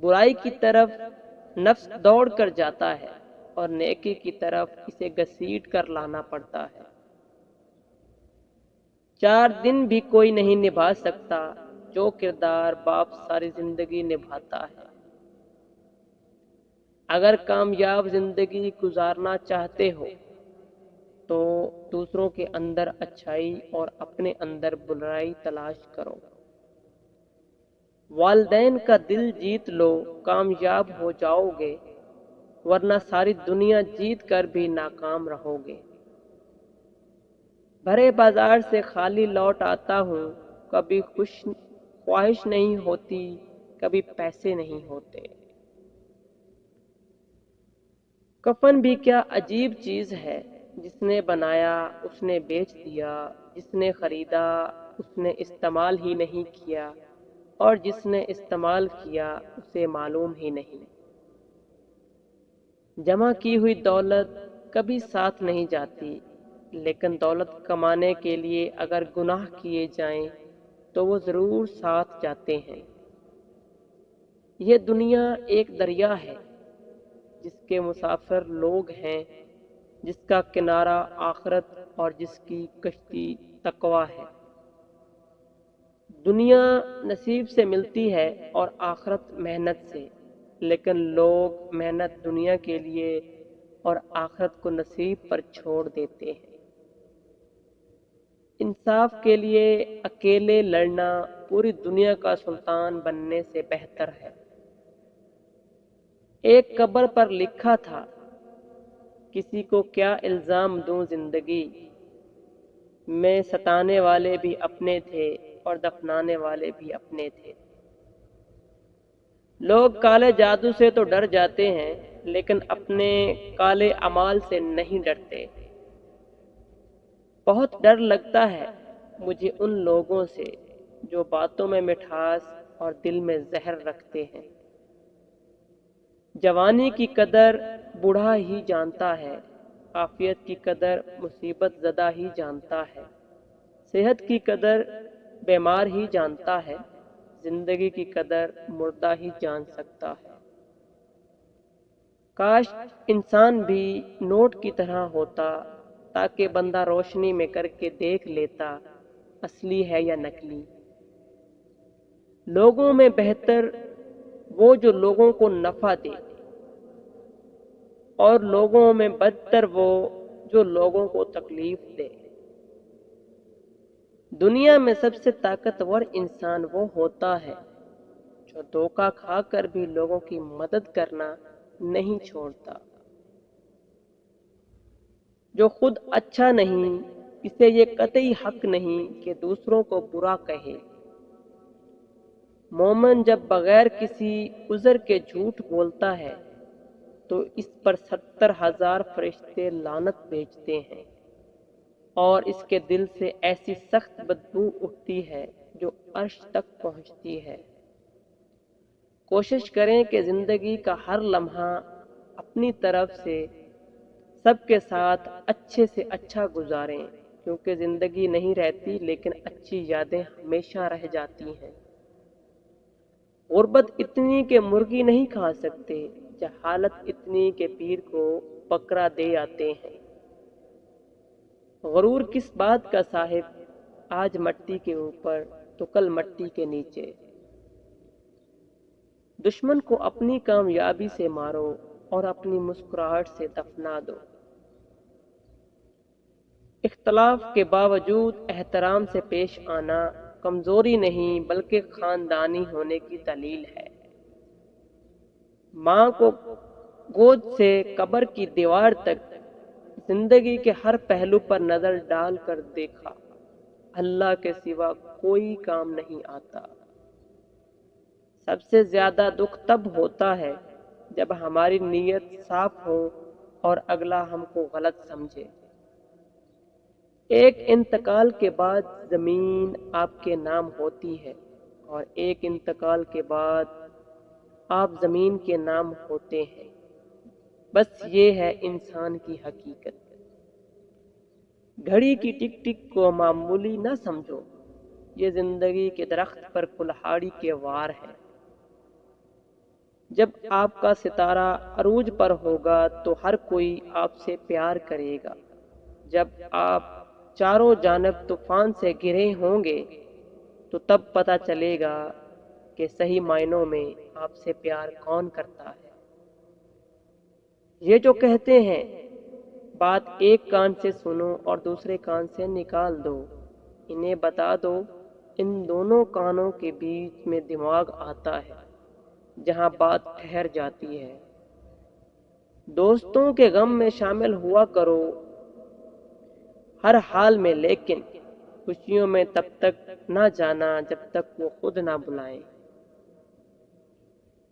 برائی کی طرف نفس دوڑ کر جاتا ہے اور نیکی کی طرف اسے گھسیٹ کر لانا پڑتا ہے۔ 4 دن بھی کوئی نہیں نبھا سکتا جو کردار باپ ساری زندگی نبھاتا ہے۔ اگر کامیاب زندگی گزارنا چاہتے ہو تو دوسروں کے اندر اچھائی اور اپنے اندر برائی تلاش کرو۔ والدین کا دل جیت لو، کامیاب ہو جاؤ گے، ورنہ ساری دنیا جیت کر بھی ناکام رہو گے۔ بھرے بازار سے خالی لوٹ آتا ہوں، کبھی خواہش نہیں ہوتی، کبھی پیسے نہیں ہوتے۔ کفن بھی کیا عجیب چیز ہے، جس نے بنایا اس نے بیچ دیا، جس نے خریدا اس نے استعمال ہی نہیں کیا، اور جس نے استعمال کیا اسے معلوم ہی نہیں۔ جمع کی ہوئی دولت کبھی ساتھ نہیں جاتی، لیکن دولت کمانے کے لیے اگر گناہ کیے جائیں تو وہ ضرور ساتھ جاتے ہیں۔ یہ دنیا ایک دریا ہے جس کے مسافر لوگ ہیں، جس کا کنارہ آخرت اور جس کی کشتی تقویٰ ہے۔ دنیا نصیب سے ملتی ہے اور آخرت محنت سے، لیکن لوگ محنت دنیا کے لیے اور آخرت کو نصیب پر چھوڑ دیتے ہیں۔ انصاف کے لیے اکیلے لڑنا پوری دنیا کا سلطان بننے سے بہتر ہے۔ ایک قبر پر لکھا تھا، کسی کو کیا الزام دوں زندگی میں، ستانے والے بھی اپنے تھے اور دفنانے والے بھی اپنے تھے۔ لوگ کالے جادو سے تو ڈر جاتے ہیں، لیکن اپنے کالے اعمال سے نہیں ڈرتے۔ بہت ڈر لگتا ہے مجھے ان لوگوں سے جو باتوں میں مٹھاس اور دل میں زہر رکھتے ہیں۔ جوانی کی قدر بوڑھا ہی جانتا ہے، عافیت کی قدر مصیبت زدہ ہی جانتا ہے، صحت کی قدر بیمار ہی جانتا ہے، زندگی کی قدر مردہ ہی جان سکتا ہے۔ کاش انسان بھی نوٹ کی طرح ہوتا تاکہ بندہ روشنی میں کر کے دیکھ لیتا اصلی ہے یا نکلی۔ لوگوں میں بہتر وہ جو لوگوں کو نفع دے، اور لوگوں میں بدتر وہ جو لوگوں کو تکلیف دے۔ دنیا میں سب سے طاقتور انسان وہ ہوتا ہے جو دھوکہ کھا کر بھی لوگوں کی مدد کرنا نہیں چھوڑتا۔ جو خود اچھا نہیں، اسے یہ قطعی حق نہیں کہ دوسروں کو برا کہے۔ مومن جب بغیر کسی عذر کے جھوٹ بولتا ہے تو اس پر 70,000 فرشتے لعنت بھیجتے ہیں، اور اس کے دل سے ایسی سخت بدبو اٹھتی ہے جو عرش تک پہنچتی ہے۔ کوشش کریں کہ زندگی کا ہر لمحہ اپنی طرف سے سب کے ساتھ اچھے سے اچھا گزاریں، کیونکہ زندگی نہیں رہتی لیکن اچھی یادیں ہمیشہ رہ جاتی ہیں۔ غربت اتنی کہ مرغی نہیں کھا سکتے، جہالت اتنی کہ پیر کو بکرا دے آتے ہیں۔ غرور کس بات کا صاحب، آج مٹی کے اوپر تو کل مٹی کے نیچے۔ دشمن کو اپنی کامیابی سے مارو اور اپنی مسکراہٹ سے دفنا دو۔ اختلاف کے باوجود احترام سے پیش آنا کمزوری نہیں بلکہ خاندانی ہونے کی دلیل ہے۔ ماں کو گود سے قبر کی دیوار تک زندگی کے ہر پہلو پر نظر ڈال کر دیکھا، اللہ کے سوا کوئی کام نہیں آتا۔ سب سے زیادہ دکھ تب ہوتا ہے جب ہماری نیت صاف ہو اور اگلا ہم کو غلط سمجھے۔ ایک انتقال کے بعد زمین آپ کے نام ہوتی ہے، اور ایک انتقال کے بعد آپ زمین کے نام ہوتے ہیں۔ بس یہ ہے انسان کی حقیقت۔ گھڑی کی ٹک ٹک کو معمولی نہ سمجھو، یہ زندگی کے درخت پر کلہاڑی کے وار ہے۔ جب آپ کا ستارہ عروج پر ہوگا تو ہر کوئی آپ سے پیار کرے گا۔ جب آپ چاروں جانب طوفان سے گھرے ہوں گے تو تب پتہ چلے گا کہ صحیح معنوں میں آپ سے پیار کون کرتا ہے۔ یہ جو کہتے ہیں بات ایک کان سے سنو اور دوسرے کان سے نکال دو، انہیں بتا دو ان دونوں کانوں کے بیچ میں دماغ آتا ہے جہاں بات ٹھہر جاتی ہے۔ دوستوں کے غم میں شامل ہوا کرو ہر حال میں، لیکن خوشیوں میں تب تک نہ جانا جب تک وہ خود نہ بلائیں۔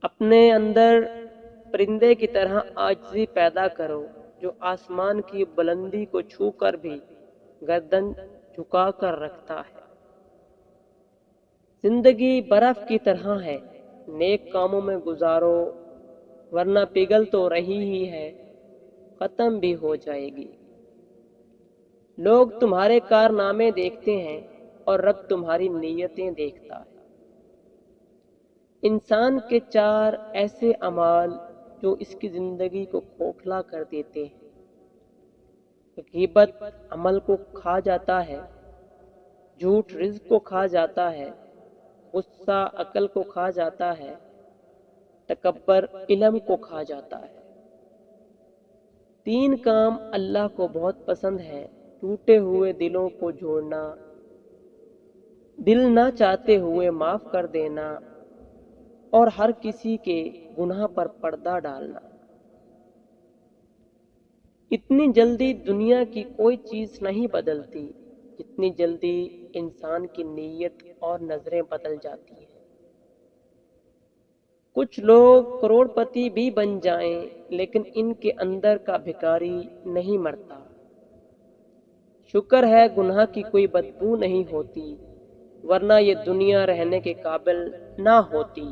اپنے اندر پرندے کی طرح عاجزی پیدا کرو جو آسمان کی بلندی کو چھو کر بھی گردن جھکا کر رکھتا ہے۔ زندگی برف کی طرح ہے، نیک کاموں میں گزارو ورنہ پگھل تو رہی ہی ہے، ختم بھی ہو جائے گی۔ لوگ تمہارے کارنامے دیکھتے ہیں اور رب تمہاری نیتیں دیکھتا ہے۔ انسان کے 4 ایسے اعمال جو اس کی زندگی کو کھوکھلا کر دیتے ہیں۔ غیبت عمل کو کھا جاتا ہے، جھوٹ رزق کو کھا جاتا ہے، غصہ عقل کو کھا جاتا ہے، تکبر علم کو کھا جاتا ہے۔ 3 کام اللہ کو بہت پسند ہے: ٹوٹے ہوئے دلوں کو جوڑنا، دل نہ چاہتے ہوئے معاف کر دینا، اور ہر کسی کے گناہ پر پردہ ڈالنا۔ اتنی جلدی دنیا کی کوئی چیز نہیں بدلتی جتنی جلدی انسان کی نیت اور نظریں بدل جاتی ہیں۔ کچھ لوگ کروڑ پتی بھی بن جائیں لیکن ان کے اندر کا بھکاری نہیں مرتا۔ شکر ہے گناہ کی کوئی بدبو نہیں ہوتی ورنہ یہ دنیا رہنے کے قابل نہ ہوتی۔